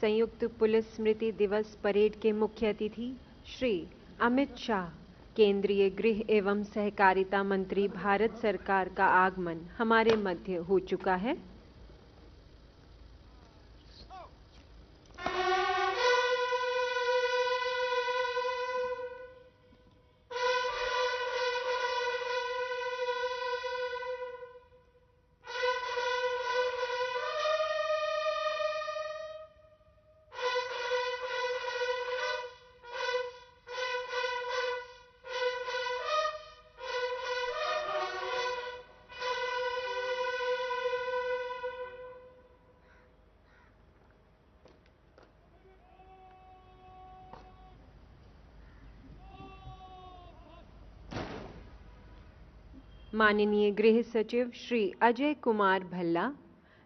संयुक्त पुलिस स्मृति दिवस परेड के मुख्य अतिथि श्री अमित शाह, केंद्रीय गृह एवं सहकारिता मंत्री भारत सरकार का आगमन हमारे मध्य हो चुका है। माननीय गृह सचिव श्री अजय कुमार भल्ला,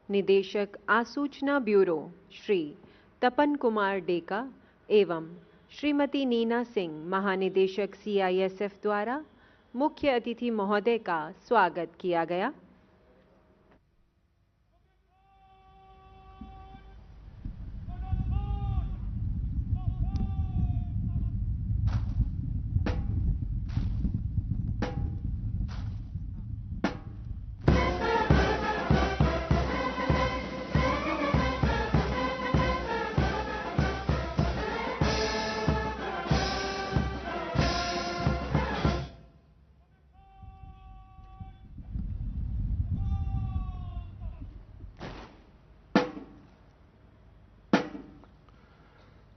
निदेशक आसूचना ब्यूरो श्री तपन कुमार डेका एवं श्रीमती नीना सिंह, महानिदेशक CISF द्वारा मुख्य अतिथि महोदय का स्वागत किया गया।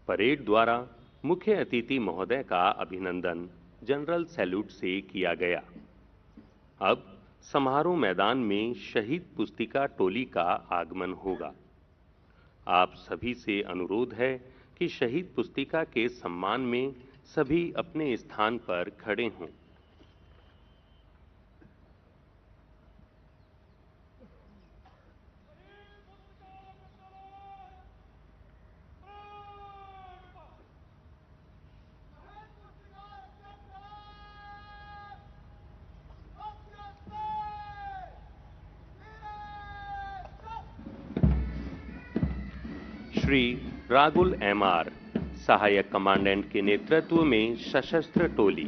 परेड द्वारा मुख्य अतिथि महोदय का अभिनंदन जनरल सैल्यूट से किया गया। अब समारोह मैदान में शहीद पुस्तिका टोली का आगमन होगा। आप सभी से अनुरोध है कि शहीद पुस्तिका के सम्मान में सभी अपने स्थान पर खड़े हों। श्री रागुल MR, सहायक कमांडेंट के नेतृत्व में सशस्त्र टोली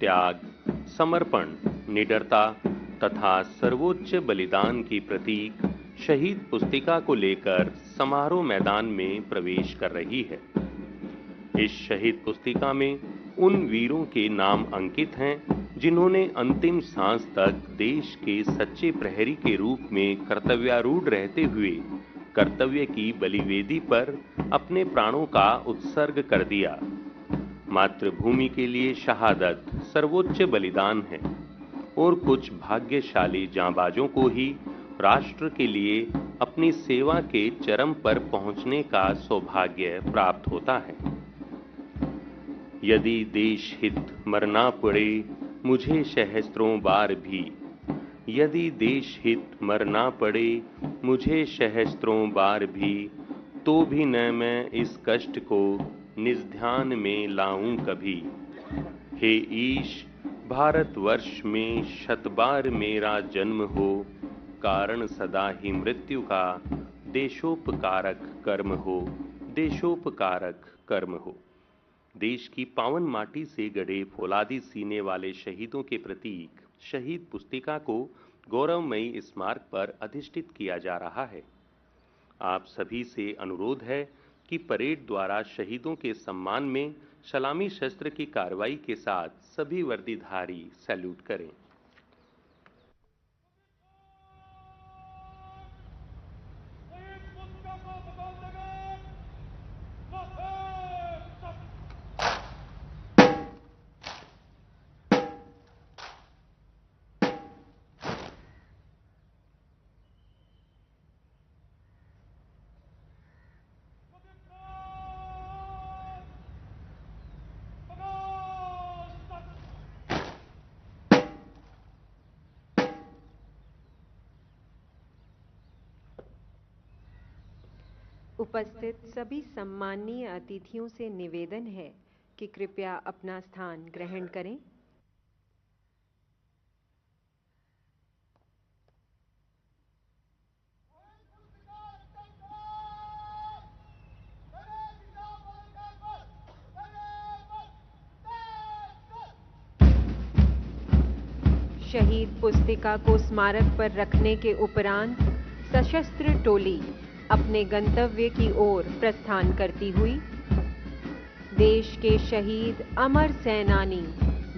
त्याग, समर्पण, निडरता तथा सर्वोच्च बलिदान की प्रतीक शहीद पुस्तिका को लेकर समारोह मैदान में प्रवेश कर रही है। इस शहीद पुस्तिका में उन वीरों के नाम अंकित हैं जिन्होंने अंतिम सांस तक देश के सच्चे प्रहरी के रूप में कर्तव्यारूढ़ रहते हुए कर्तव्य की बलिवेदी पर अपने प्राणों का उत्सर्ग कर दिया। मातृभूमि के लिए शहादत सर्वोच्च बलिदान है और कुछ भाग्यशाली जांबाजों को ही राष्ट्र के लिए अपनी सेवा के चरम पर पहुंचने का सौभाग्य प्राप्त होता है। यदि देश हित मरना पड़े मुझे सहस्त्रों बार भी, यदि देश हित मरना पड़े मुझे सहस्त्रों बार भी, तो भी न मैं इस कष्ट को निज ध्यान में लाऊं कभी। हे ईश, भारतवर्ष में शतबार मेरा जन्म हो, कारण सदा ही मृत्यु का देशोपकारक कर्म हो, देशोपकारक कर्म हो। देश की पावन माटी से गढ़े फौलादी सीने वाले शहीदों के प्रतीक शहीद पुस्तिका को गौरवमयी स्मारक पर अधिष्ठित किया जा रहा है। आप सभी से अनुरोध है कि परेड द्वारा शहीदों के सम्मान में सलामी शस्त्र की कार्रवाई के साथ सभी वर्दीधारी सैल्यूट करें। उपस्थित सभी सम्माननीय अतिथियों से निवेदन है कि कृपया अपना स्थान ग्रहण करें। शहीद पुस्तिका को स्मारक पर रखने के उपरांत सशस्त्र टोली अपने गंतव्य की ओर प्रस्थान करती हुई देश के शहीद अमर सेनानी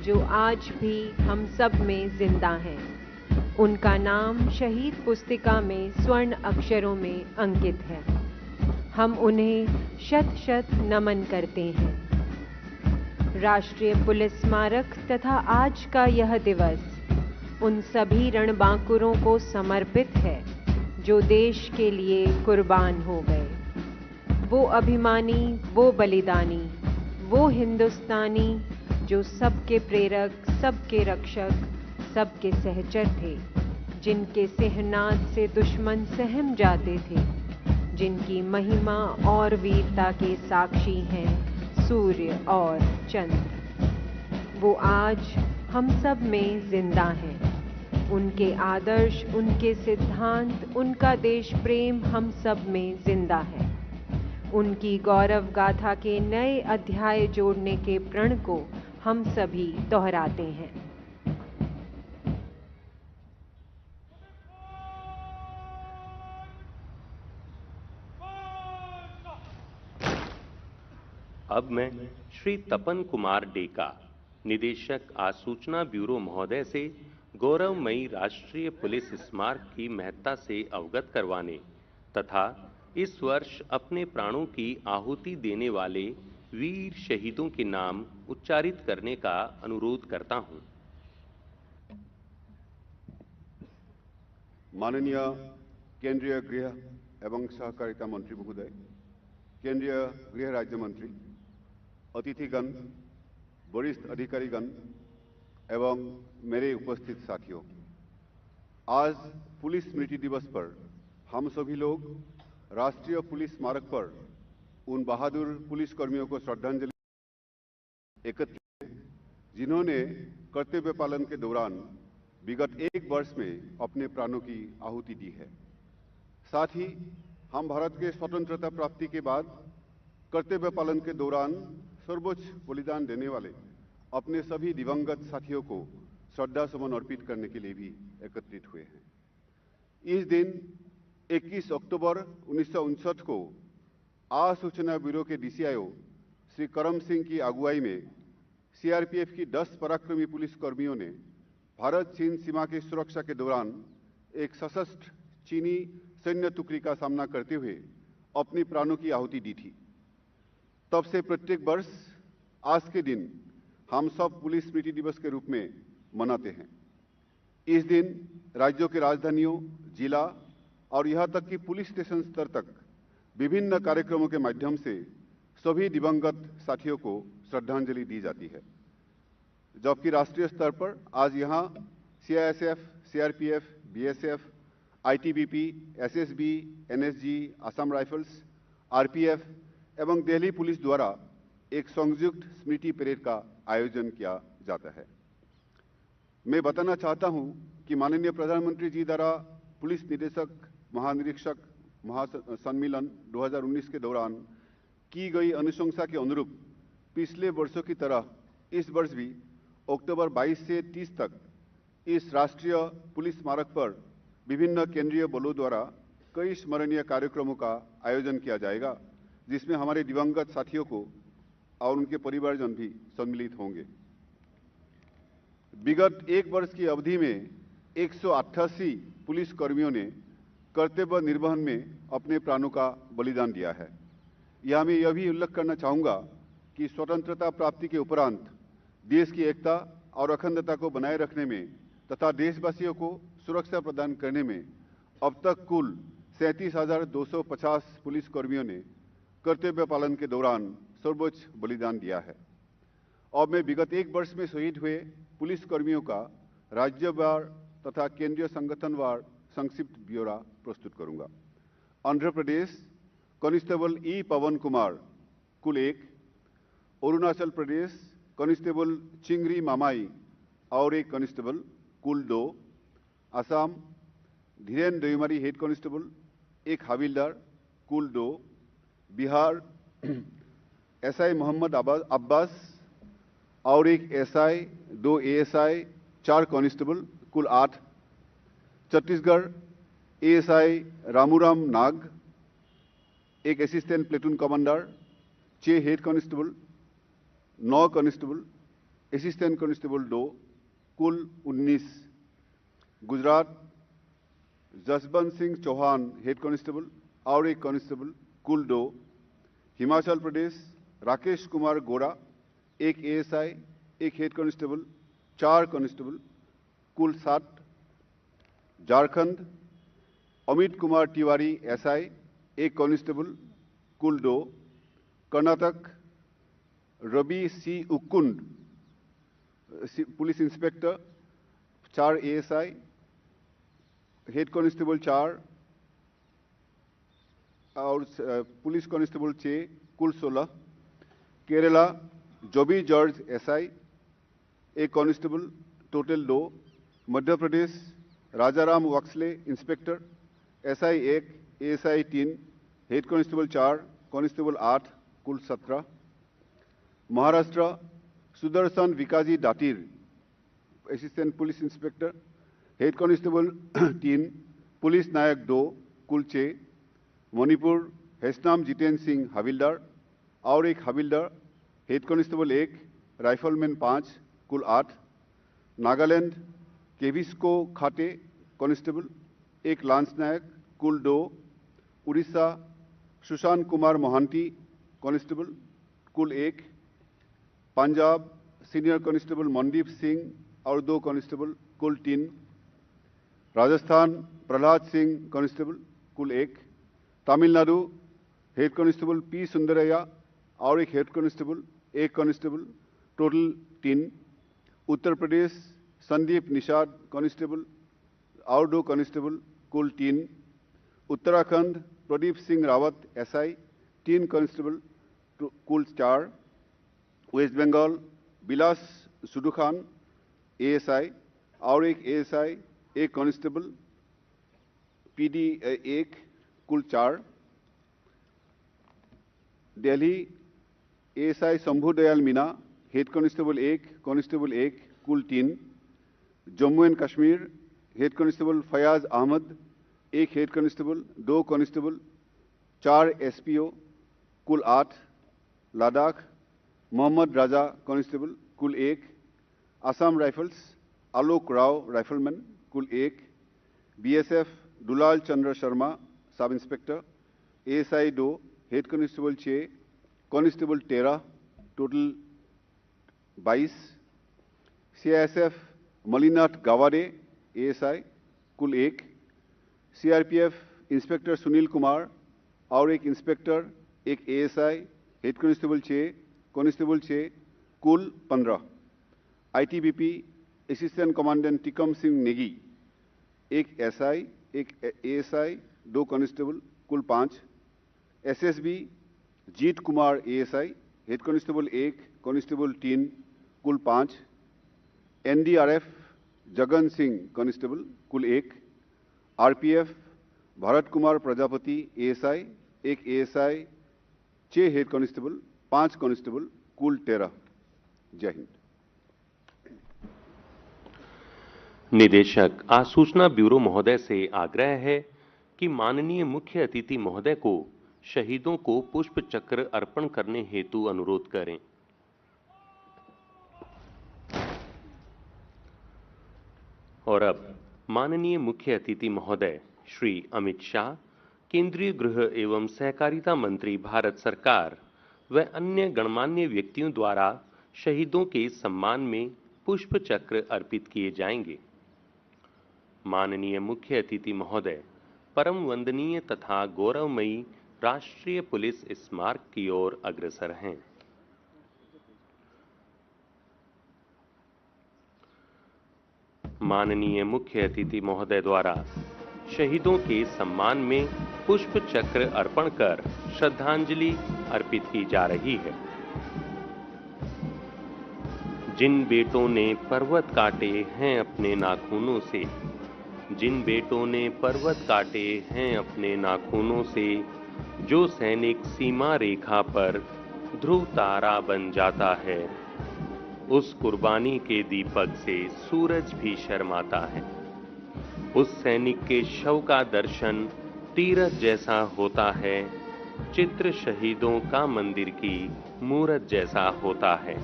जो आज भी हम सब में जिंदा हैं, उनका नाम शहीद पुस्तिका में स्वर्ण अक्षरों में अंकित है। हम उन्हें शत शत नमन करते हैं। राष्ट्रीय पुलिस स्मारक तथा आज का यह दिवस उन सभी रणबांकुरों को समर्पित है जो देश के लिए कुर्बान हो गए। वो अभिमानी, वो बलिदानी, वो हिंदुस्तानी जो सबके प्रेरक, सबके रक्षक, सबके सहचर थे, जिनके सिंहनाद से दुश्मन सहम जाते थे, जिनकी महिमा और वीरता के साक्षी हैं सूर्य और चंद्र। वो आज हम सब में जिंदा हैं। उनके आदर्श, उनके सिद्धांत, उनका देश प्रेम हम सब में जिंदा है। उनकी गौरव गाथा के नए अध्याय जोड़ने के प्रण को हम सभी दोहराते हैं। अब मैं श्री तपन कुमार डेका, निदेशक आसूचना ब्यूरो महोदय से गौरवमयी राष्ट्रीय पुलिस स्मारक की महत्ता से अवगत करवाने तथा इस वर्ष अपने प्राणों की आहुति देने वाले वीर शहीदों के नाम उच्चारित करने का अनुरोध करता हूं। माननीय केंद्रीय गृह एवं सहकारिता मंत्री महोदय, केंद्रीय गृह राज्य मंत्री, अतिथिगण, वरिष्ठ अधिकारीगण एवं मेरे उपस्थित साथियों, आज पुलिस स्मृति दिवस पर हम सभी लोग राष्ट्रीय पुलिस स्मारक पर उन बहादुर पुलिस कर्मियों को श्रद्धांजलि एकत्रित हैं जिन्होंने कर्तव्य पालन के दौरान विगत एक वर्ष में अपने प्राणों की आहुति दी है। साथ ही हम भारत के स्वतंत्रता प्राप्ति के बाद कर्तव्य पालन के दौरान सर्वोच्च बलिदान देने वाले अपने सभी दिवंगत साथियों को श्रद्धा सुमन अर्पित करने के लिए भी एकत्रित हुए हैं। इस दिन 21 अक्टूबर 1959 को आसूचना ब्यूरो के डीसीआईओ श्री करम सिंह की अगुवाई में सीआरपीएफ की 10 पराक्रमी पुलिस कर्मियों ने भारत चीन सीमा की सुरक्षा के दौरान एक सशस्त्र चीनी सैन्य टुकड़ी का सामना करते हुए अपनी प्राणों की आहुति दी थी। तब से प्रत्येक वर्ष आज के दिन हम सब पुलिस स्मृति दिवस के रूप में मनाते हैं। इस दिन राज्यों के राजधानियों, जिला और यहां तक कि पुलिस स्टेशन स्तर तक विभिन्न कार्यक्रमों के माध्यम से सभी दिवंगत साथियों को श्रद्धांजलि दी जाती है। जबकि राष्ट्रीय स्तर पर आज यहां CISF, CRPF, BSF, ITBP, SSB, NSG, Assam rifles, RPF एवं दिल्ली पुलिस द्वारा एक संयुक्त स्मृति परेड का आयोजन किया जाता है। मैं बताना चाहता हूं कि माननीय प्रधानमंत्री जी द्वारा पुलिस निदेशक महानिरीक्षक महासम्मेलन 2019 के दौरान की गई अनुशंसा के अनुरूप पिछले वर्षों की तरह इस वर्ष भी अक्टूबर 22 से 30 तक इस राष्ट्रीय पुलिस स्मारक पर विभिन्न केंद्रीय बलों द्वारा कई स्मरणीय कार्यक्रमों का आयोजन किया जाएगा, जिसमें हमारे दिवंगत साथियों को और उनके परिवारजन भी सम्मिलित होंगे। विगत एक वर्ष की अवधि में 188 पुलिस कर्मियों ने कर्तव्य निर्वहन में अपने प्राणों का बलिदान दिया है। यह मैं यह भी उल्लेख करना चाहूँगा कि स्वतंत्रता प्राप्ति के उपरांत देश की एकता और अखंडता को बनाए रखने में तथा देशवासियों को सुरक्षा प्रदान करने में अब तक कुल 37,250 पुलिस कर्मियों ने कर्तव्य पालन के दौरान सर्वोच्च बलिदान दिया है। अब मैं विगत एक वर्ष में शहीद हुए पुलिस कर्मियों का राज्यवार तथा केंद्रीय संगठनवार संक्षिप्त ब्यौरा प्रस्तुत करूंगा। आंध्र प्रदेश कांस्टेबल ई पवन कुमार कुल 1, अरुणाचल प्रदेश कांस्टेबल चिंगरी मामाई और एक कांस्टेबल कुल 2, असम धीरेन दैमारी हेड कांस्टेबल, एक हविलदार कुल 2, बिहार एसआई मोहम्मद अब्बास और एक एसआई, 2 एएसआई, 4 कांस्टेबल कुल 8। छत्तीसगढ़ एएसआई रामूराम नाग, एक assistant platoon commander, 6 head constable, 9 constable, assistant constable 2, कुल 19। गुजरात जसवंत सिंह चौहान हेड कांस्टेबल और एक कांस्टेबल, कुल 2। हिमाचल प्रदेश राकेश कुमार गोरा, एक एएसआई, एक हेड कांस्टेबल, 4 कांस्टेबल, कुल 7। झारखंड अमित कुमार तिवारी एसआई, एक कांस्टेबल, कुल 2। Karnataka Ravi C Ukkund police inspector, 4 ASI, head constable 4 और पुलिस कांस्टेबल 6, कुल 16। केरला जॉबी जॉर्ज एसआई, एक constable, total 2। Madhya Pradesh Rajaram Waksale inspector, SI 1, ASI 3, head constable 4, constable 8, कुल 17। Maharashtra Sudarshan Vikaji Datir, assistant police inspector, head constable 3, police naik 2, कुल 6। मणिपुर हेसनाम जितेंद्र सिंह हविलदार और एक हविलदार, हेड कांस्टेबल 1, राइफलमैन 5, कुल 8। नागालैंड केविस्को खाटे कांस्टेबल, एक लांस नायक, कुल 2। उड़ीसा सुशांत कुमार मोहांती कांस्टेबल, कुल 1। पंजाब सीनियर कांस्टेबल मनदीप सिंह और 2 कांस्टेबल, कुल 3। राजस्थान प्रहलाद सिंह कांस्टेबल, कुल 1। Tamil Nadu head constable P Sundaraiah और एक हेड कांस्टेबल, एक constable, total 3। Uttar Pradesh Sandeep Nishad constable और 2 कांस्टेबल, कुल 3। उत्तराखंड प्रदीप सिंह रावत एसआई, 3 कांस्टेबल, कुल 4। West Bengal Bilas Sudu Khan ASI और एक एएसआई, एक कांस्टेबल, पीडी 1, कुल 4। Delhi ASI Shambhu Dayal Meena, head constable 1, constable 1, कुल 3। Jammu and Kashmir head constable Fayaz Ahmad, एक हेड कांस्टेबल, 2 कांस्टेबल, 4 एसपीओ, कुल 8। लद्दाख मोहम्मद राजा कांस्टेबल, कुल 1। असम राइफल्स आलोक राव राइफलमैन, कुल 1। BSF Dulal Chandra Sharma sub inspector, ASI 2, head constable 6, constable 13, total 22। CISF Mallinath Gawade ASI, कुल 1। सीआरपीएफ इंस्पेक्टर सुनील कुमार और एक इंस्पेक्टर, एक एएसआई, हेड कांस्टेबल 6, कांस्टेबल 6, कुल 15। ITBP assistant commandant Tikam Singh Negi, एक एसआई, एक एएसआई, 2 कांस्टेबल, कुल 5। SSB Jeet Kumar ASI, head constable 1, constable 3, कुल 5। एनडीआरएफ जगन सिंह कांस्टेबल, कुल 1। आरपीएफ भरत कुमार प्रजापति एएसआई, एक एएसआई, 6 हेड कांस्टेबल, 5 कांस्टेबल, कुल 13। जय हिंद। निदेशक आसूचना ब्यूरो महोदय से आग्रह है कि माननीय मुख्य अतिथि महोदय को शहीदों को पुष्प चक्र अर्पण करने हेतु अनुरोध करें। और अब माननीय मुख्य अतिथि महोदय श्री अमित शाह, केंद्रीय गृह एवं सहकारिता मंत्री भारत सरकार व अन्य गणमान्य व्यक्तियों द्वारा शहीदों के सम्मान में पुष्प चक्र अर्पित किए जाएंगे। माननीय मुख्य अतिथि महोदय परम वंदनीय तथा गौरवमयी राष्ट्रीय पुलिस स्मारक की ओर अग्रसर हैं। माननीय मुख्य अतिथि महोदय द्वारा शहीदों के सम्मान में पुष्प चक्र अर्पण कर श्रद्धांजलि अर्पित की जा रही है। जिन बेटों ने पर्वत काटे हैं अपने नाखूनों से, जिन बेटों ने पर्वत काटे हैं अपने नाखूनों से, जो सैनिक सीमा रेखा पर ध्रुव तारा बन जाता है, उस कुर्बानी के दीपक से सूरज भी शर्माता है। उस सैनिक के शव का दर्शन तीरथ जैसा होता है, चित्र शहीदों का मंदिर की मूरत जैसा होता है।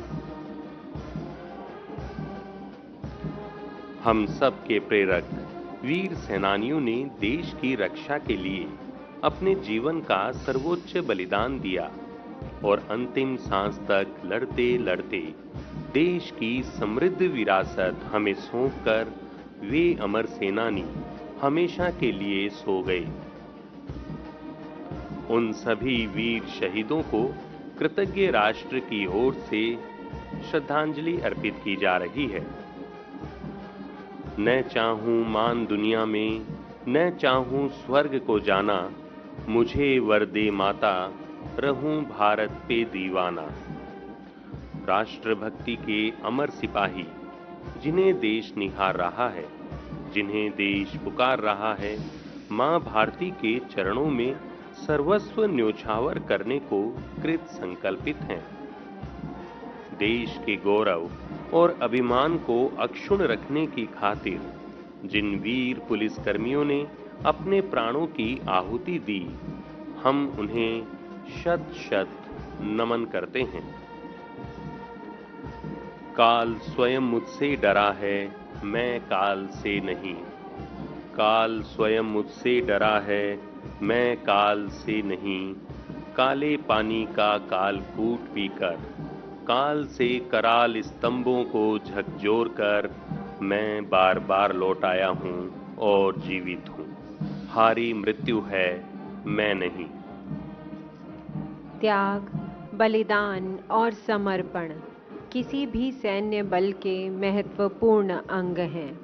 हम सब के प्रेरक वीर सेनानियों ने देश की रक्षा के लिए अपने जीवन का सर्वोच्च बलिदान दिया और अंतिम सांस तक लड़ते लड़ते देश की समृद्ध विरासत हमें सौंपकर वे अमर सेनानी हमेशा के लिए सो गए। उन सभी वीर शहीदों को कृतज्ञ राष्ट्र की ओर से श्रद्धांजलि अर्पित की जा रही है। न चाहूं मान दुनिया में, न चाहूं स्वर्ग को जाना, मुझे वर दे माता, रहूं भारत पे दीवाना। राष्ट्रभक्ति के अमर सिपाही जिन्हें देश निहार रहा है, जिन्हें देश पुकार रहा है, मां भारती के चरणों में सर्वस्व न्योछावर करने को कृत संकल्पित हैं। देश के गौरव और अभिमान को अक्षुण्ण रखने की खातिर जिन वीर पुलिसकर्मियों ने अपने प्राणों की आहुति दी, हम उन्हें शत शत नमन करते हैं। काल स्वयं मुझसे डरा है, मैं काल से नहीं। काल स्वयं मुझसे डरा है, मैं काल से नहीं। काले पानी का काल कूट पीकर, काल से कराल स्तंभों को झकझोर कर मैं बार बार लौट आया हूं और जीवित हूं। हारी मृत्यु है, मैं नहीं। त्याग, बलिदान और समर्पण किसी भी सैन्य बल के महत्वपूर्ण अंग हैं।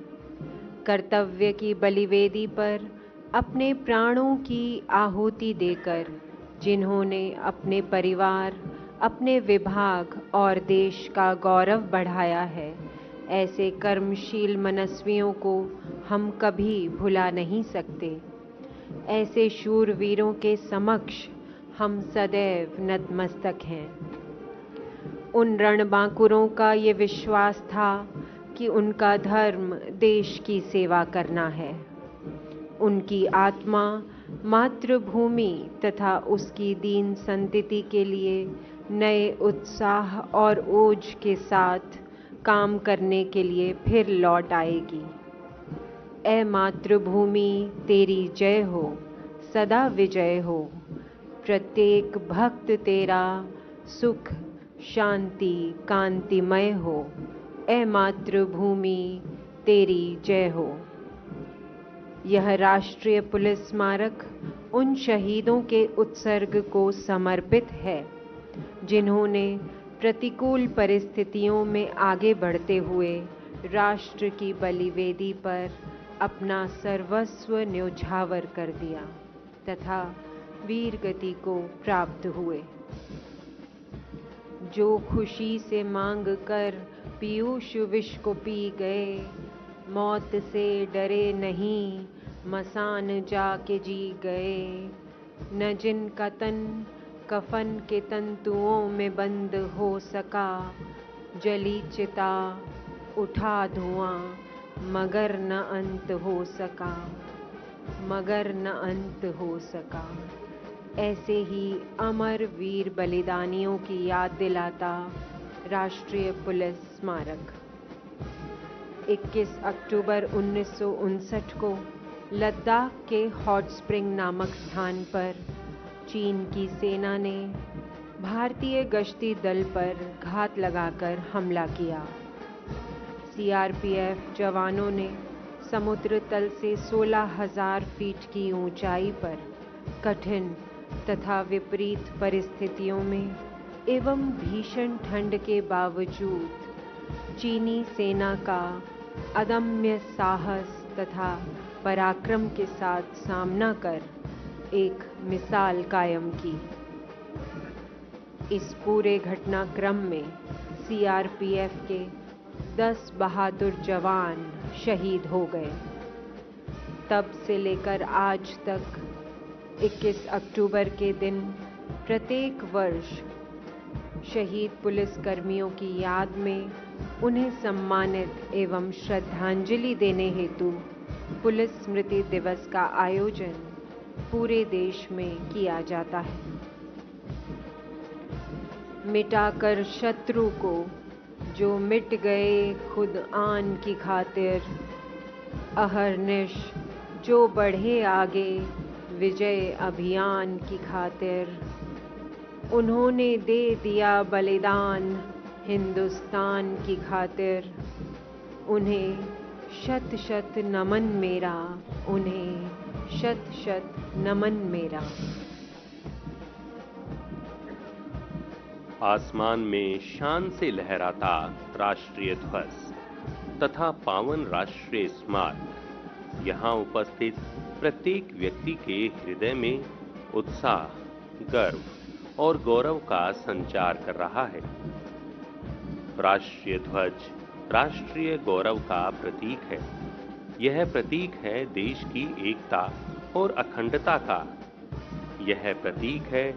कर्तव्य की बलिवेदी पर अपने प्राणों की आहुति देकर जिन्होंने अपने परिवार, अपने विभाग और देश का गौरव बढ़ाया है, ऐसे कर्मशील मनस्वियों को हम कभी भुला नहीं सकते। ऐसे शूरवीरों के समक्ष हम सदैव नतमस्तक हैं। उन रणबांकुरों का ये विश्वास था कि उनका धर्म देश की सेवा करना है। उनकी आत्मा मातृभूमि तथा उसकी दीन संतति के लिए नए उत्साह और ओज के साथ काम करने के लिए फिर लौट आएगी। ऐ मातृभूमि तेरी जय हो, सदा विजय हो। प्रत्येक भक्त तेरा सुख शांति कांतिमय हो। ऐ मातृभूमि तेरी जय हो। यह राष्ट्रीय पुलिस स्मारक उन शहीदों के उत्सर्ग को समर्पित है जिन्होंने प्रतिकूल परिस्थितियों में आगे बढ़ते हुए राष्ट्र की बलिवेदी पर अपना सर्वस्व न्योछावर कर दिया तथा वीर गति को प्राप्त हुए। जो खुशी से मांग कर पीयूष विष को पी गए, मौत से डरे नहीं मसान जाके जी गए। न जिनका तन कफन के तंतुओं में बंद हो सका, जली चिता उठा धुआं मगर न अंत हो सका, मगर न अंत हो सका। ऐसे ही अमर वीर बलिदानियों की याद दिलाता राष्ट्रीय पुलिस स्मारक 21 अक्टूबर 1959 को लद्दाख के हॉट स्प्रिंग नामक स्थान पर चीन की सेना ने भारतीय गश्ती दल पर घात लगाकर हमला किया। सीआरपीएफ जवानों ने समुद्र तल से 16,000 फीट की ऊंचाई पर कठिन तथा विपरीत परिस्थितियों में एवं भीषण ठंड के बावजूद चीनी सेना का अदम्य साहस तथा पराक्रम के साथ सामना कर एक मिसाल कायम की। इस पूरे घटनाक्रम में सीआरपीएफ के 10 बहादुर जवान शहीद हो गए। तब से लेकर आज तक 21 अक्टूबर के दिन प्रत्येक वर्ष शहीद पुलिसकर्मियों की याद में उन्हें सम्मानित एवं श्रद्धांजलि देने हेतु पुलिस स्मृति दिवस का आयोजन पूरे देश में किया जाता है। मिटाकर शत्रु को जो मिट गए खुद आन की खातिर, अहरनिश जो बढ़े आगे विजय अभियान की खातिर, उन्होंने दे दिया बलिदान हिंदुस्तान की खातिर। उन्हें शत शत नमन मेरा, उन्हें शत शत नमन मेरा। आसमान में शान से लहराता राष्ट्रीय ध्वज तथा पावन राष्ट्रीय स्मारक यहाँ उपस्थित प्रत्येक व्यक्ति के हृदय में उत्साह, गर्व और गौरव का संचार कर रहा है। राष्ट्रीय ध्वज राष्ट्रीय गौरव का प्रतीक है। यह प्रतीक है देश की एकता और अखंडता का। यह प्रतीक है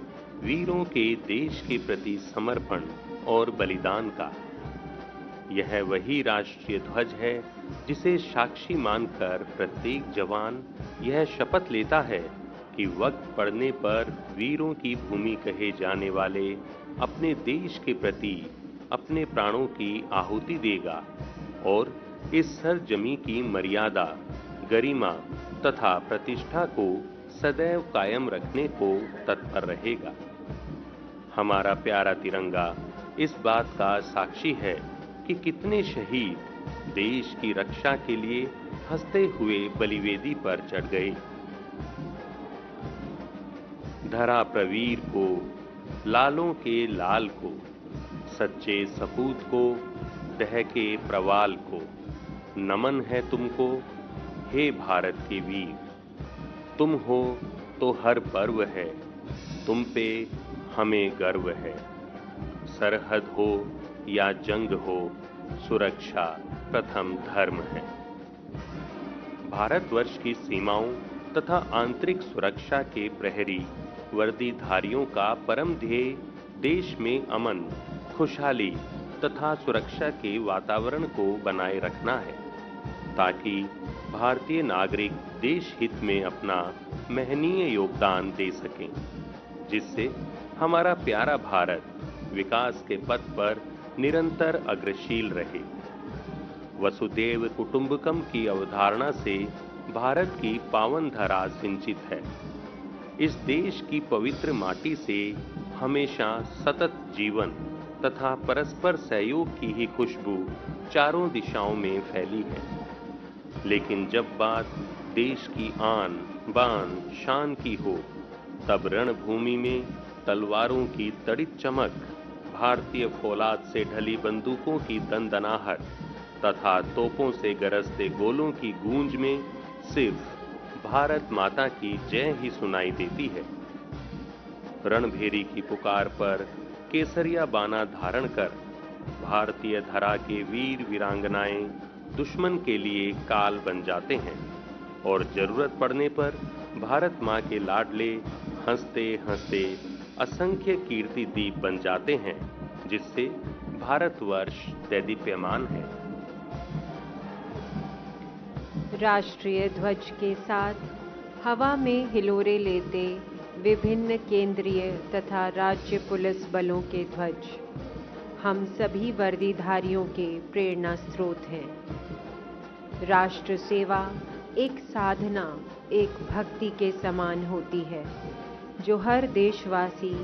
वीरों के देश के प्रति समर्पण और बलिदान का। यह वही राष्ट्रीय ध्वज है जिसे साक्षी मानकर प्रत्येक जवान यह शपथ लेता है कि वक्त पड़ने पर वीरों की भूमि कहे जाने वाले अपने देश के प्रति अपने प्राणों की आहुति देगा और इस सरजमी की मर्यादा, गरिमा तथा प्रतिष्ठा को सदैव कायम रखने को तत्पर रहेगा। हमारा प्यारा तिरंगा इस बात का साक्षी है कि कितने शहीद देश की रक्षा के लिए हंसते हुए बलिवेदी पर चढ़ गए। धरा प्रवीर को, लालों के लाल को, सच्चे सपूत को, दहके प्रवाल को, नमन है तुमको हे भारत के वीर। तुम हो तो हर पर्व है, तुम पे हमें गर्व है। सरहद हो या जंग हो, सुरक्षा प्रथम धर्म है। भारतवर्ष की सीमाओं तथा आंतरिक सुरक्षा के प्रहरी वर्दीधारियों का परम ध्येय देश में अमन, खुशहाली तथा सुरक्षा के वातावरण को बनाए रखना है, ताकि भारतीय नागरिक देश हित में अपना महनीय योगदान दे सकें, जिससे हमारा प्यारा भारत विकास के पथ पर निरंतर अग्रशील रहे। वसुदेव कुटुंबकम की अवधारणा से भारत की पावन धरा सिंचित है। इस देश की पवित्र माटी से हमेशा सतत जीवन तथा परस्पर सहयोग की ही खुशबू चारों दिशाओं में फैली है। लेकिन जब बात देश की आन, बान, शान की हो, तब रणभूमि में तलवारों की तड़ित चमक, भारतीय फौलाद से ढली बंदूकों की दंदनाहट तथा तोपों से गरजते गोलों की गूंज में सिर्फ भारत माता की जय ही सुनाई देती है। रणभेरी की पुकार पर केसरिया बाना धारण कर भारतीय धरा के वीर वीरांगनाएं दुश्मन के लिए काल बन जाते हैं और जरूरत पड़ने पर भारत मां के लाडले हंसते हंसते असंख्य कीर्ति दीप बन जाते हैं, जिससे भारतवर्ष दैदीप्यमान है। राष्ट्रीय ध्वज के साथ हवा में हिलोरे लेते विभिन्न केंद्रीय तथा राज्य पुलिस बलों के ध्वज हम सभी वर्दीधारियों के प्रेरणा स्रोत हैं। राष्ट्र सेवा एक साधना, एक भक्ति के समान होती है, जो हर देशवासी,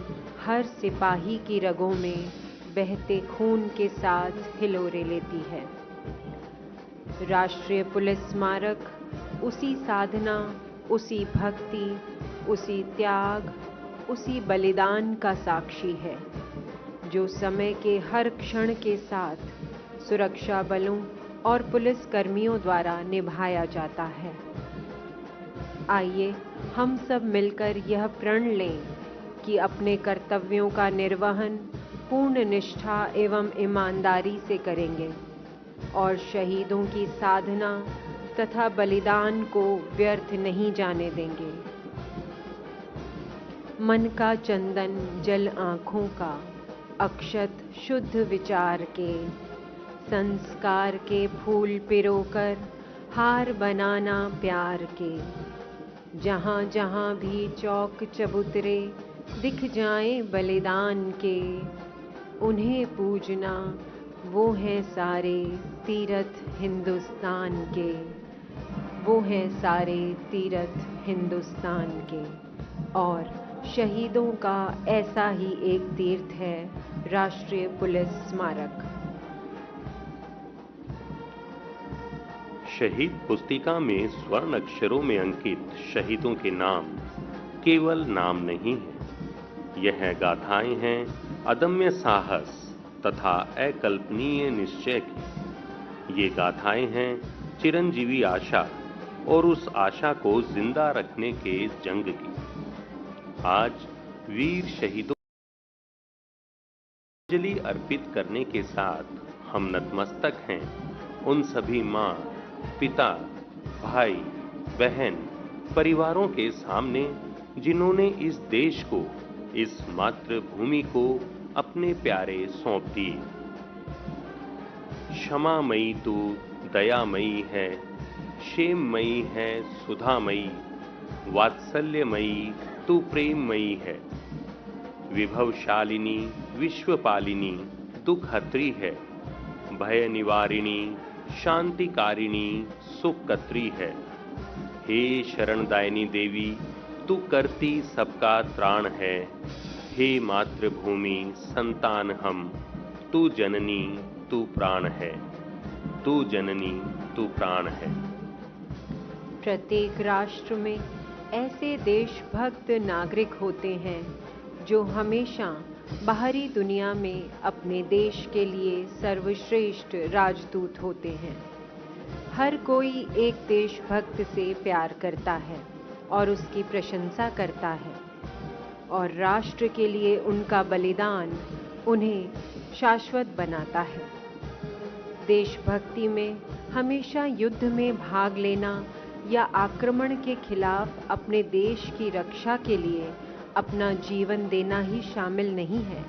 हर सिपाही की रगों में बहते खून के साथ हिलोरे लेती है। राष्ट्रीय पुलिस स्मारक उसी साधना, उसी भक्ति, उसी त्याग, उसी बलिदान का साक्षी है, जो समय के हर क्षण के साथ सुरक्षा बलों और पुलिस कर्मियों द्वारा निभाया जाता है। आइए हम सब मिलकर यह प्रण लें कि अपने कर्तव्यों का निर्वहन पूर्ण निष्ठा एवं ईमानदारी से करेंगे और शहीदों की साधना तथा बलिदान को व्यर्थ नहीं जाने देंगे। मन का चंदन जल आँखों का, अक्षत शुद्ध विचार के, संस्कार के फूल पिरोकर हार बनाना प्यार के। जहाँ जहाँ भी चौक चबूतरे दिख जाएं बलिदान के, उन्हें पूजना वो हैं सारे तीरथ हिंदुस्तान के, वो हैं सारे तीरथ हिंदुस्तान के। और शहीदों का ऐसा ही एक तीर्थ है राष्ट्रीय पुलिस स्मारक। शहीद पुस्तिका में स्वर्ण अक्षरों में अंकित शहीदों के नाम केवल नाम नहीं है, यह गाथाएं हैं अदम्य साहस तथा अकल्पनीय निश्चय की। ये गाथाएं हैं चिरंजीवी आशा और उस आशा को जिंदा रखने के जंग की। आज वीर शहीदों को अंजलि अर्पित करने के साथ हम नतमस्तक हैं उन सभी मां, पिता, भाई, बहन, परिवारों के सामने जिन्होंने इस देश को, इस मातृभूमि को अपने प्यारे सौंप दिए। क्षमामयी तू दयामयी है, क्षेममयी है सुधामयी, वात्सल्यमयी तू प्रेममयी है। विभवशालिनी विश्वपालिनी दुखहत्री है, भय निवारिणी शांतिकारिणी सुखकत्री है। हे शरणदायिनी देवी तू करती सबका त्राण है। हे मातृभूमि संतान हम, तू जननी तू प्राण है, तू जननी तू प्राण है। प्रत्येक राष्ट्र में ऐसे देशभक्त नागरिक होते हैं जो हमेशा बाहरी दुनिया में अपने देश के लिए सर्वश्रेष्ठ राजदूत होते हैं। हर कोई एक देशभक्त से प्यार करता है और उसकी प्रशंसा करता है, और राष्ट्र के लिए उनका बलिदान उन्हें शाश्वत बनाता है। देशभक्ति में हमेशा युद्ध में भाग लेना या आक्रमण के खिलाफ अपने देश की रक्षा के लिए अपना जीवन देना ही शामिल नहीं है।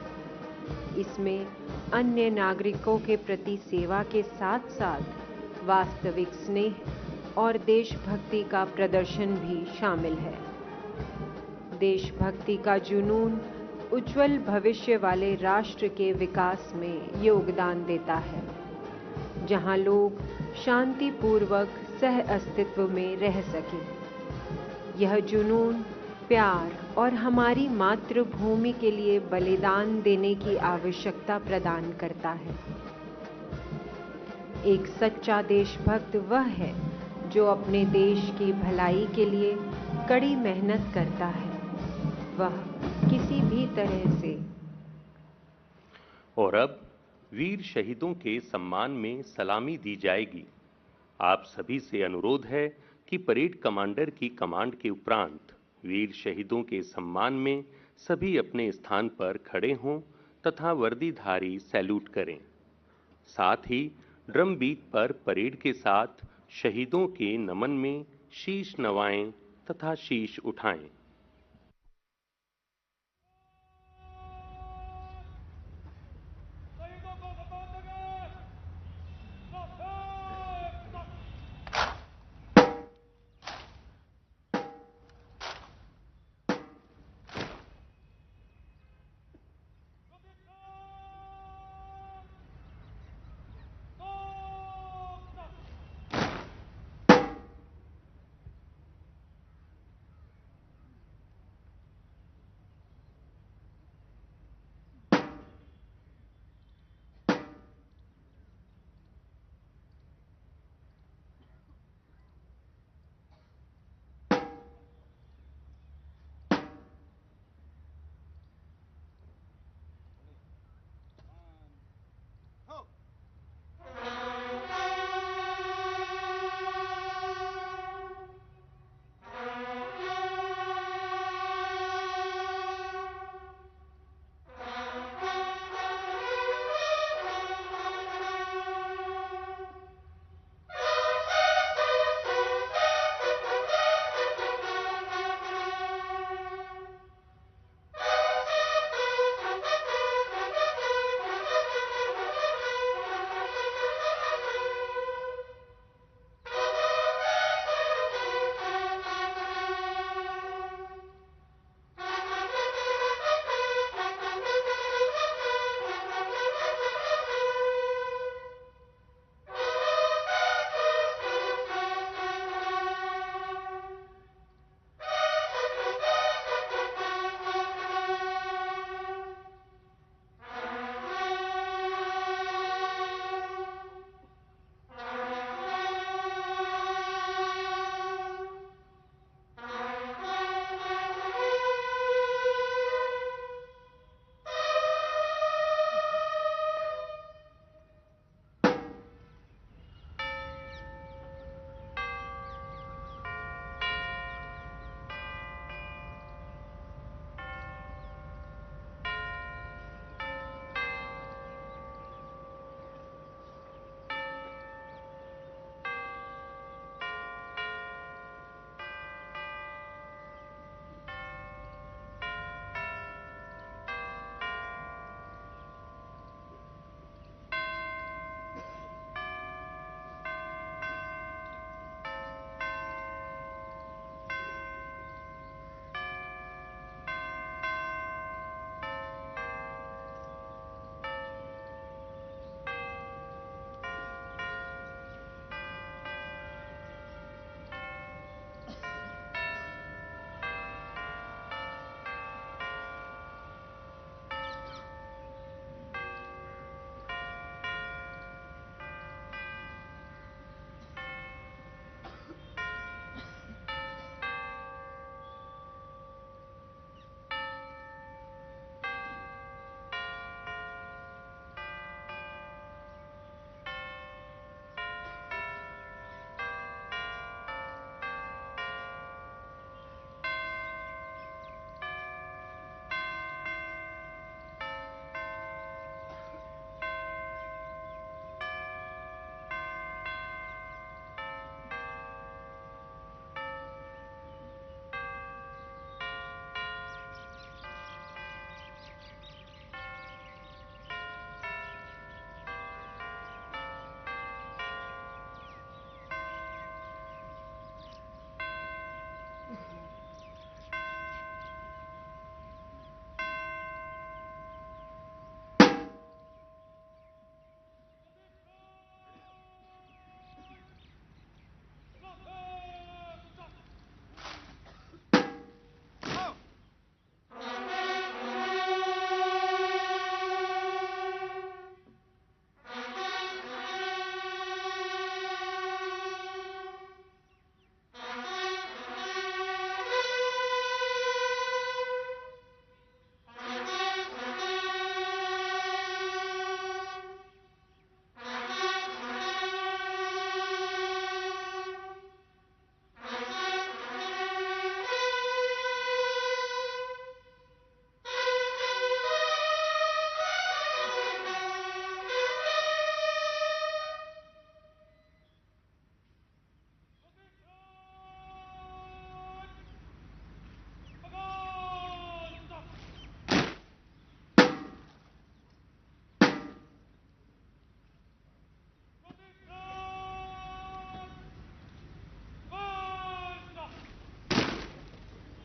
इसमें अन्य नागरिकों के प्रति सेवा के साथ साथ वास्तविक स्नेह और देशभक्ति का प्रदर्शन भी शामिल है। देशभक्ति का जुनून उज्जवल भविष्य वाले राष्ट्र के विकास में योगदान देता है, जहां लोग शांतिपूर्वक सह अस्तित्व में रह सकें। यह जुनून प्यार और हमारी मातृभूमि के लिए बलिदान देने की आवश्यकता प्रदान करता है। एक सच्चा देशभक्त वह है जो अपने देश की भलाई के लिए कड़ी मेहनत करता है, वह किसी भी तरह से। और अब वीर शहीदों के सम्मान में सलामी दी जाएगी। आप सभी से अनुरोध है कि परेड कमांडर की कमांड के उपरांत वीर शहीदों के सम्मान में सभी अपने स्थान पर खड़े हों तथा वर्दीधारी सैल्यूट करें। साथ ही ड्रम बीट पर परेड के साथ शहीदों के नमन में शीश नवाएं तथा शीश उठाएं।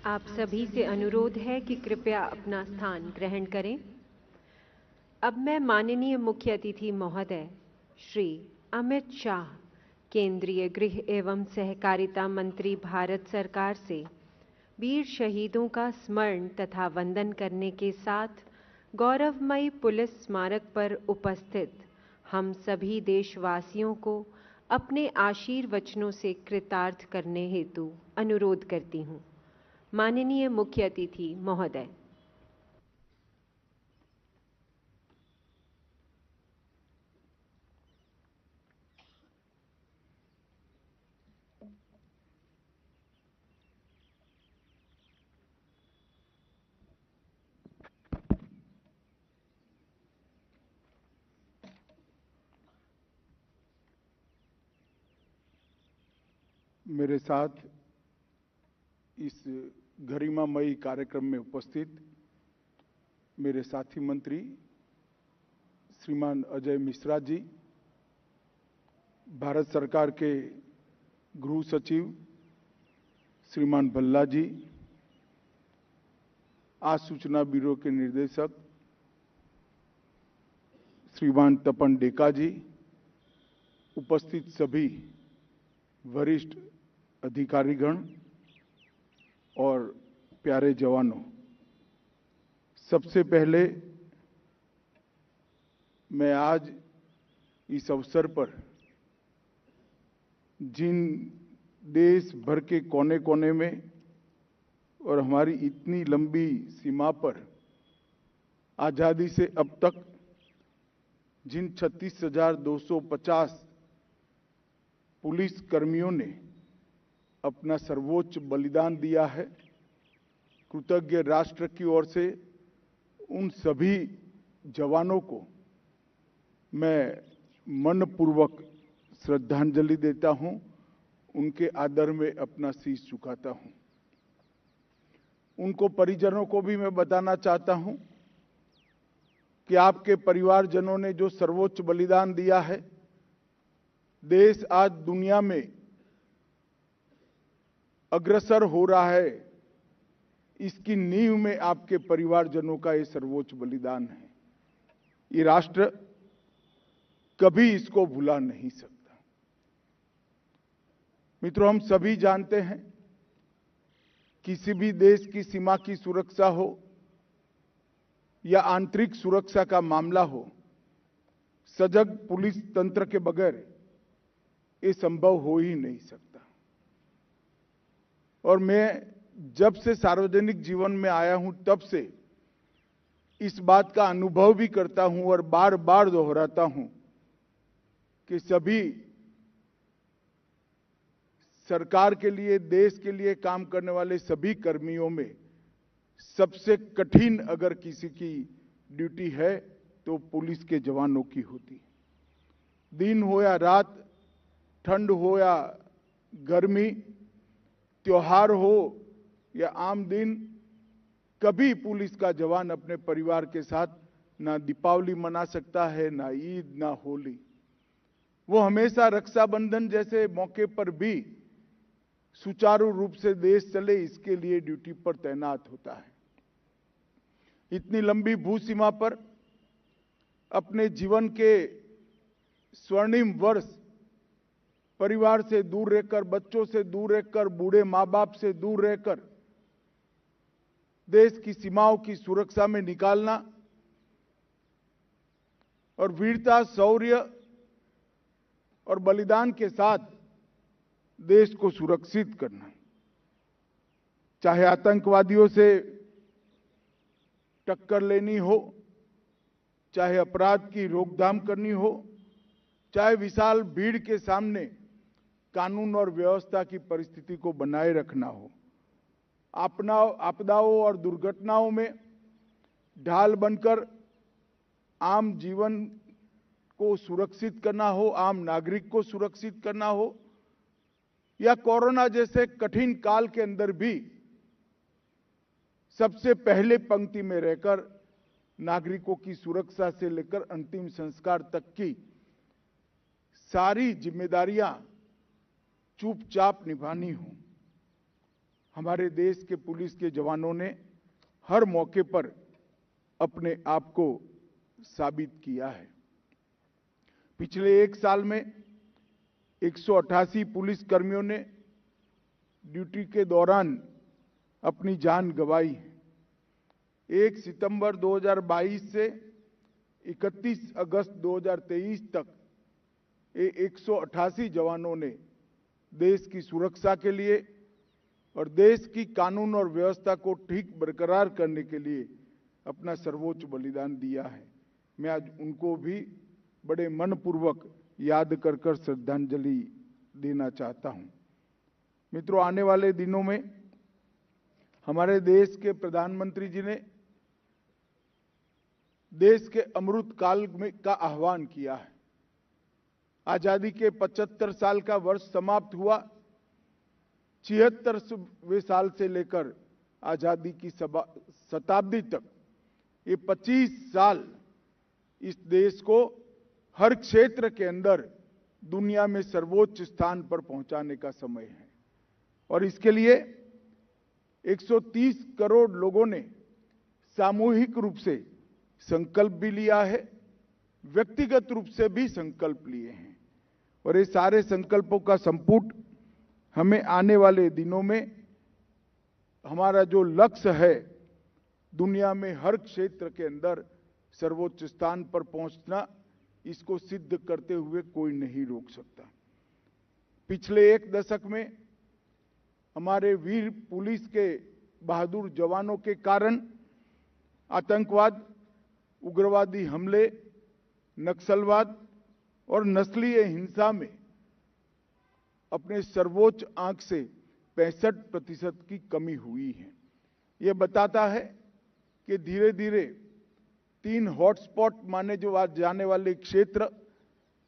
आप सभी से अनुरोध है कि कृपया अपना स्थान ग्रहण करें। अब मैं माननीय मुख्य अतिथि महोदय श्री अमित शाह, केंद्रीय गृह एवं सहकारिता मंत्री भारत सरकार से वीर शहीदों का स्मरण तथा वंदन करने के साथ गौरवमयी पुलिस स्मारक पर उपस्थित हम सभी देशवासियों को अपने आशीर्वचनों से कृतार्थ करने हेतु अनुरोध करती हूँ। माननीय मुख्य अतिथि महोदय। मेरे साथ इस गरिमामयी कार्यक्रम में उपस्थित मेरे साथी मंत्री श्रीमान अजय मिश्रा जी, भारत सरकार के गृह सचिव श्रीमान भल्ला जी, आसूचना ब्यूरो के निर्देशक श्रीमान तपन डेका जी, उपस्थित सभी वरिष्ठ अधिकारीगण और प्यारे जवानों, सबसे पहले मैं आज इस अवसर पर जिन देश भर के कोने कोने में और हमारी इतनी लंबी सीमा पर आजादी से अब तक जिन 36,250 पुलिस कर्मियों ने अपना सर्वोच्च बलिदान दिया है, कृतज्ञ राष्ट्र की ओर से उन सभी जवानों को मैं मनपूर्वक श्रद्धांजलि देता हूं, उनके आदर में अपना शीश झुकाता हूं। उनको परिजनों को भी मैं बताना चाहता हूं कि आपके परिवारजनों ने जो सर्वोच्च बलिदान दिया है, देश आज दुनिया में अग्रसर हो रहा है, इसकी नींव में आपके परिवारजनों का ये सर्वोच्च बलिदान है। ये राष्ट्र कभी इसको भुला नहीं सकता। मित्रों, हम सभी जानते हैं किसी भी देश की सीमा की सुरक्षा हो या आंतरिक सुरक्षा का मामला हो, सजग पुलिस तंत्र के बगैर ये संभव हो ही नहीं सकता। और मैं जब से सार्वजनिक जीवन में आया हूं तब से इस बात का अनुभव भी करता हूं और बार बार दोहराता हूं कि सभी सरकार के लिए, देश के लिए काम करने वाले सभी कर्मियों में सबसे कठिन अगर किसी की ड्यूटी है तो पुलिस के जवानों की होती। दिन हो या रात, ठंड हो या गर्मी, त्योहार हो या आम दिन, कभी पुलिस का जवान अपने परिवार के साथ ना दीपावली मना सकता है, ना ईद, ना होली। वो हमेशा रक्षाबंधन जैसे मौके पर भी सुचारू रूप से देश चले, इसके लिए ड्यूटी पर तैनात होता है। इतनी लंबी भू सीमा पर अपने जीवन के स्वर्णिम वर्ष परिवार से दूर रहकर, बच्चों से दूर रहकर, बूढ़े माँ बाप से दूर रहकर देश की सीमाओं की सुरक्षा में निकालना और वीरता, शौर्य और बलिदान के साथ देश को सुरक्षित करना, चाहे आतंकवादियों से टक्कर लेनी हो, चाहे अपराध की रोकथाम करनी हो, चाहे विशाल भीड़ के सामने कानून और व्यवस्था की परिस्थिति को बनाए रखना हो, आपदाओं और दुर्घटनाओं में ढाल बनकर आम जीवन को सुरक्षित करना हो, आम नागरिक को सुरक्षित करना हो, या कोरोना जैसे कठिन काल के अंदर भी सबसे पहले पंक्ति में रहकर नागरिकों की सुरक्षा से लेकर अंतिम संस्कार तक की सारी जिम्मेदारियां चुपचाप निभानी हो। हमारे देश के पुलिस के जवानों ने हर मौके पर अपने आप को साबित किया है। पिछले एक साल में 188 पुलिस कर्मियों ने ड्यूटी के दौरान अपनी जान गंवाई है। 1 सितंबर 2022 से 31 अगस्त 2023 तक 188 जवानों ने देश की सुरक्षा के लिए और देश की कानून और व्यवस्था को ठीक बरकरार करने के लिए अपना सर्वोच्च बलिदान दिया है। मैं आज उनको भी बड़े मनपूर्वक याद कर श्रद्धांजलि देना चाहता हूं। मित्रों, आने वाले दिनों में हमारे देश के प्रधानमंत्री जी ने देश के अमृत काल में का आह्वान किया है। आजादी के 75 साल का वर्ष समाप्त हुआ। 76वें साल से लेकर आजादी की शताब्दी तक ये 25 साल इस देश को हर क्षेत्र के अंदर दुनिया में सर्वोच्च स्थान पर पहुंचाने का समय है और इसके लिए 130 करोड़ लोगों ने सामूहिक रूप से संकल्प भी लिया है, व्यक्तिगत रूप से भी संकल्प लिए हैं और ये सारे संकल्पों का संपुट हमें आने वाले दिनों में हमारा जो लक्ष्य है दुनिया में हर क्षेत्र के अंदर सर्वोच्च स्थान पर पहुंचना, इसको सिद्ध करते हुए कोई नहीं रोक सकता। पिछले एक दशक में हमारे वीर पुलिस के बहादुर जवानों के कारण आतंकवाद, उग्रवादी हमले, नक्सलवाद और नस्लीय हिंसा में अपने सर्वोच्च आंक से 65% की कमी हुई है। ये बताता है कि धीरे धीरे 3 हॉटस्पॉट माने जाने वाले क्षेत्र,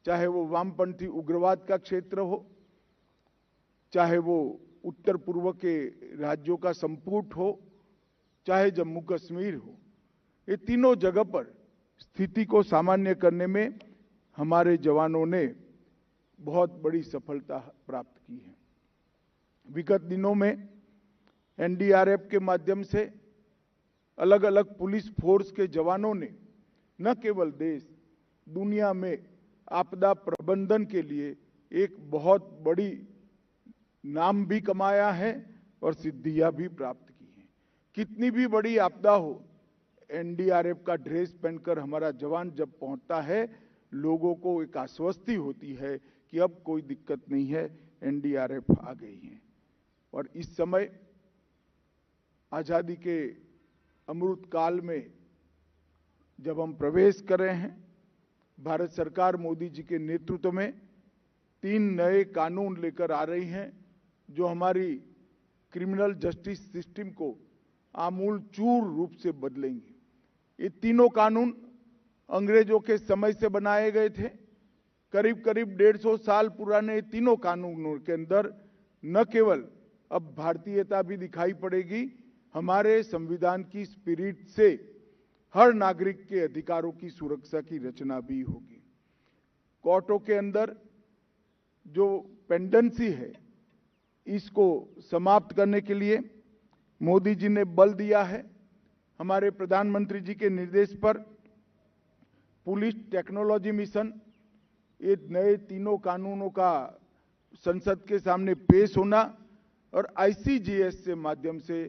चाहे वो वामपंथी उग्रवाद का क्षेत्र हो, चाहे वो उत्तर पूर्व के राज्यों का संपुट हो, चाहे जम्मू कश्मीर हो, ये तीनों जगह पर स्थिति को सामान्य करने में हमारे जवानों ने बहुत बड़ी सफलता प्राप्त की है। विगत दिनों में एनडीआरएफ के माध्यम से अलग अलग पुलिस फोर्स के जवानों ने न केवल देश, दुनिया में आपदा प्रबंधन के लिए एक बहुत बड़ी नाम भी कमाया है और सिद्धियां भी प्राप्त की हैं। कितनी भी बड़ी आपदा हो, एनडीआरएफ का ड्रेस पहनकर हमारा जवान जब पहुंचता है, लोगों को एक आश्वस्ति होती है कि अब कोई दिक्कत नहीं है, एनडीआरएफ आ गई है। और इस समय आजादी के अमृत काल में जब हम प्रवेश कर रहे हैं, भारत सरकार मोदी जी के नेतृत्व में 3 नए कानून लेकर आ रही हैं जो हमारी क्रिमिनल जस्टिस सिस्टम को आमूल चूर रूप से बदलेंगे। ये तीनों कानून अंग्रेजों के समय से बनाए गए थे। करीब करीब 150 साल पुराने तीनों कानूनों के अंदर न केवल अब भारतीयता भी दिखाई पड़ेगी, हमारे संविधान की स्पिरिट से हर नागरिक के अधिकारों की सुरक्षा की रचना भी होगी। कोर्टों के अंदर जो पेंडेंसी है, इसको समाप्त करने के लिए मोदी जी ने बल दिया है। हमारे प्रधानमंत्री जी के निर्देश पर पुलिस टेक्नोलॉजी मिशन, ये नए तीनों कानूनों का संसद के सामने पेश होना और आईसीजीएस के माध्यम से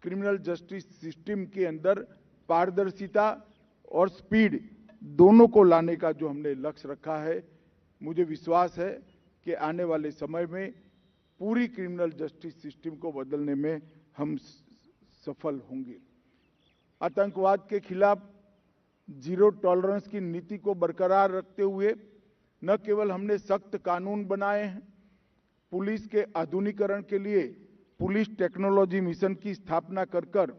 क्रिमिनल जस्टिस सिस्टम के अंदर पारदर्शिता और स्पीड दोनों को लाने का जो हमने लक्ष्य रखा है, मुझे विश्वास है कि आने वाले समय में पूरी क्रिमिनल जस्टिस सिस्टम को बदलने में हम सफल होंगे। आतंकवाद के खिलाफ जीरो टॉलरेंस की नीति को बरकरार रखते हुए न केवल हमने सख्त कानून बनाए हैं, पुलिस के आधुनिकीकरण के लिए पुलिस टेक्नोलॉजी मिशन की स्थापना कर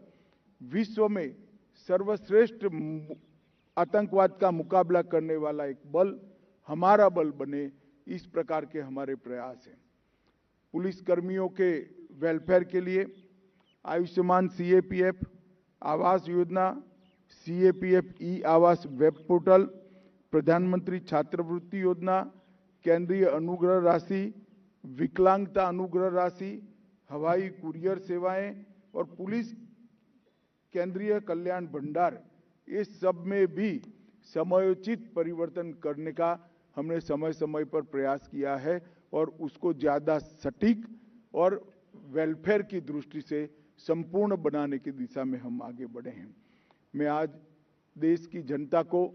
विश्व में सर्वश्रेष्ठ आतंकवाद का मुकाबला करने वाला एक बल हमारा बल बने, इस प्रकार के हमारे प्रयास हैं। पुलिस कर्मियों के वेलफेयर के लिए आयुष्मान सीएपीएफ आवास योजना, सीएपीएफ ई आवास वेब पोर्टल, प्रधानमंत्री छात्रवृत्ति योजना, केंद्रीय अनुग्रह राशि, विकलांगता अनुग्रह राशि, हवाई कुरियर सेवाएं और पुलिस केंद्रीय कल्याण भंडार, ये सब में भी समयोचित परिवर्तन करने का हमने समय समय पर प्रयास किया है और उसको ज़्यादा सटीक और वेलफेयर की दृष्टि से संपूर्ण बनाने की दिशा में हम आगे बढ़े हैं। मैं आज देश की जनता को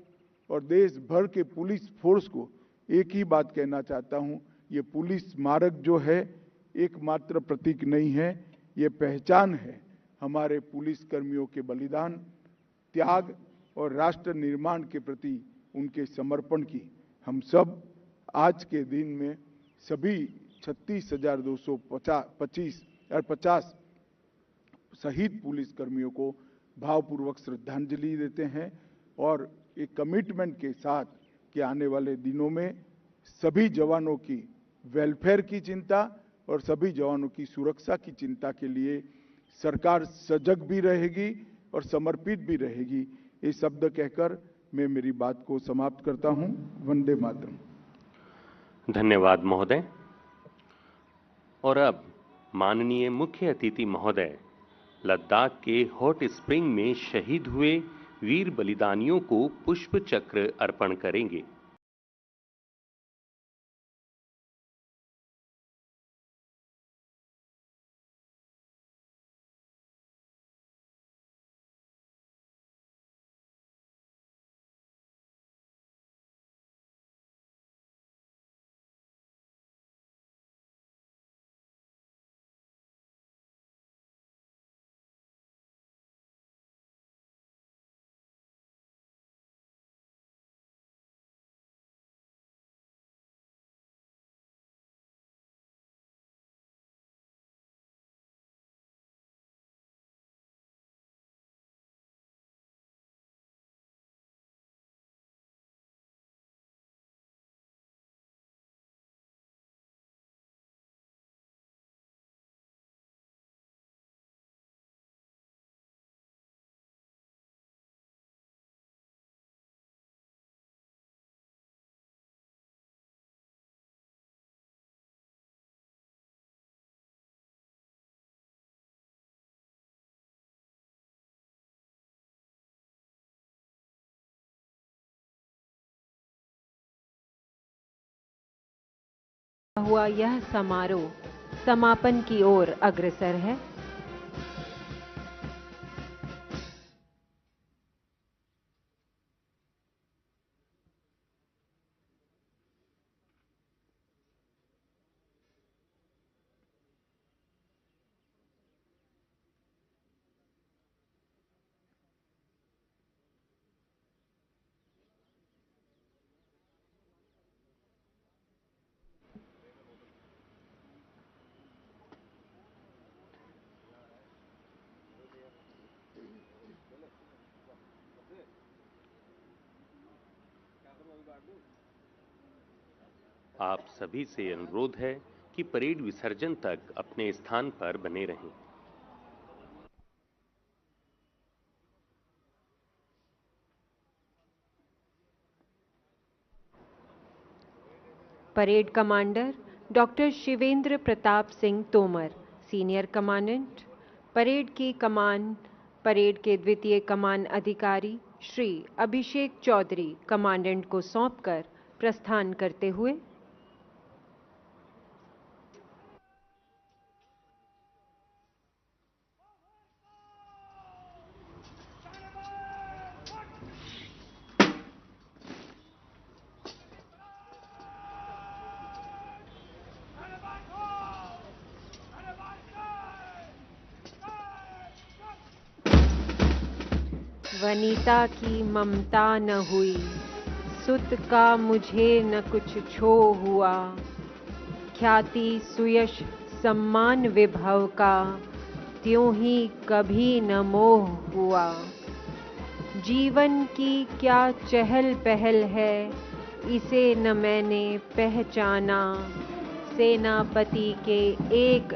और देश भर के पुलिस फोर्स को एक ही बात कहना चाहता हूं, ये पुलिस स्मारक जो है एकमात्र प्रतीक नहीं है, ये पहचान है हमारे पुलिस कर्मियों के बलिदान, त्याग और राष्ट्र निर्माण के प्रति उनके समर्पण की। हम सब आज के दिन में सभी 36,250 शहीद पुलिस कर्मियों को भावपूर्वक श्रद्धांजलि देते हैं और एक कमिटमेंट के साथ कि आने वाले दिनों में सभी जवानों की वेलफेयर की चिंता और सभी जवानों की सुरक्षा की चिंता के लिए सरकार सजग भी रहेगी और समर्पित भी रहेगी। ये शब्द कहकर मैं मेरी बात को समाप्त करता हूं। वंदे मातरम। धन्यवाद महोदय। और अब माननीय मुख्य अतिथि महोदय लद्दाख के हॉट स्प्रिंग में शहीद हुए वीर बलिदानियों को पुष्प चक्र अर्पण करेंगे। हुआ यह समारोह समापन की ओर अग्रसर है। आप सभी से अनुरोध है कि परेड विसर्जन तक अपने स्थान पर बने रहें। Parade commander doctor Shivendra Pratap Singh Tomar, senior commandant, parade की कमान परेड के द्वितीय कमान अधिकारी श्री अभिषेक चौधरी कमांडेंट को सौंपकर प्रस्थान करते हुए वनिता की ममता न हुई, सुत का मुझे न कुछ छो हुआ, ख्याति सुयश सम्मान विभव का त्यों ही कभी न मोह हुआ। जीवन की क्या चहल पहल है, इसे न मैंने पहचाना, सेनापति के एक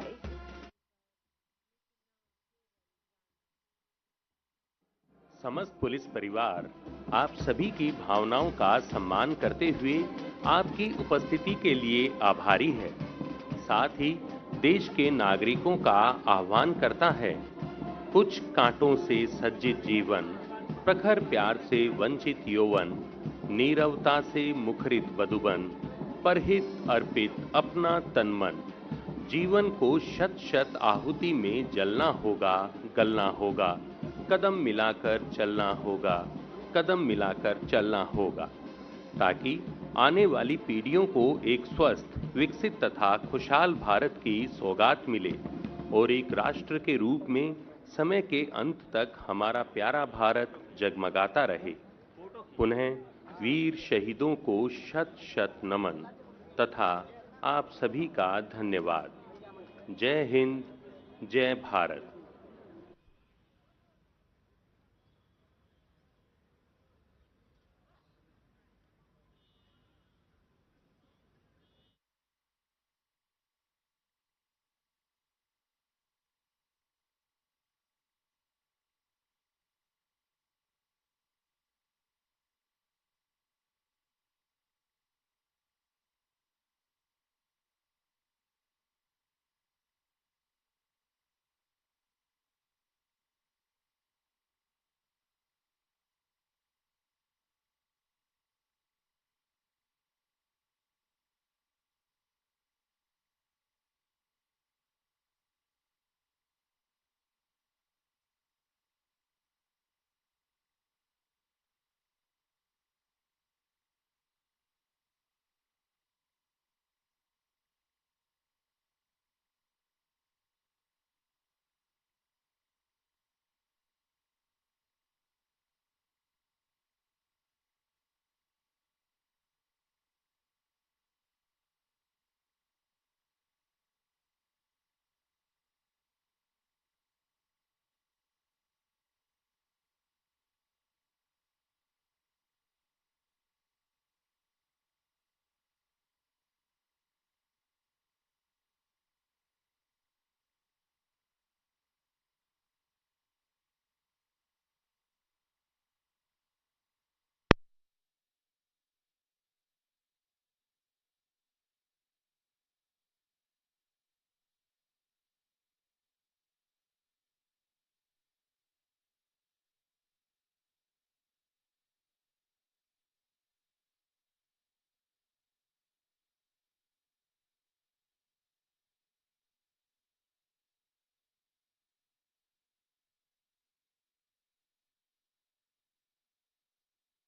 समस्त पुलिस परिवार आप सभी की भावनाओं का सम्मान करते हुए आपकी उपस्थिति के लिए आभारी है। साथ ही देश के नागरिकों का आह्वान करता है। कुछ कांटों से सज्जित जीवन, प्रखर प्यार से वंचित यौवन, नीरवता से मुखरित वधुबन, परहित अर्पित अपना तन मन, जीवन को शत शत आहुति में जलना होगा, गलना होगा, कदम मिलाकर चलना होगा, कदम मिलाकर चलना होगा, ताकि आने वाली पीढ़ियों को एक स्वस्थ, विकसित तथा खुशहाल भारत की सौगात मिले और एक राष्ट्र के रूप में समय के अंत तक हमारा प्यारा भारत जगमगाता रहे। पुनः वीर शहीदों को शत शत नमन तथा आप सभी का धन्यवाद। जय हिंद, जय भारत।